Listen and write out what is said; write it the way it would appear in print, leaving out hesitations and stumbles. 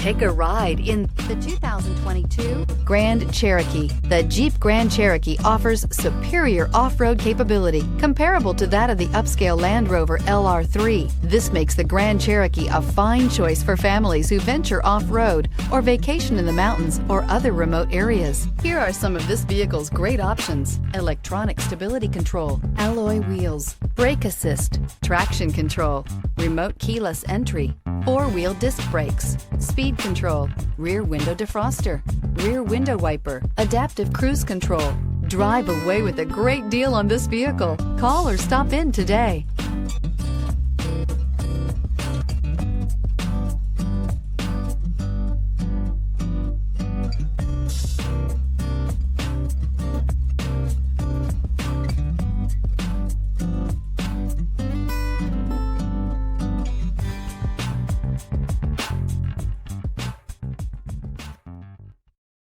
Take a ride in the 2022 Grand Cherokee. The Jeep Grand Cherokee offers superior off-road capability comparable to that of the upscale Land Rover LR3. This makes the Grand Cherokee a fine choice for families who venture off-road or vacation in the mountains or other remote areas. Here are some of this vehicle's great options: electronic stability control, alloy wheels, brake assist, traction control, remote keyless entry, four-wheel disc brakes, speed control, rear window defroster, rear window wiper, adaptive cruise control. Drive away with a great deal on this vehicle. Call or stop in today.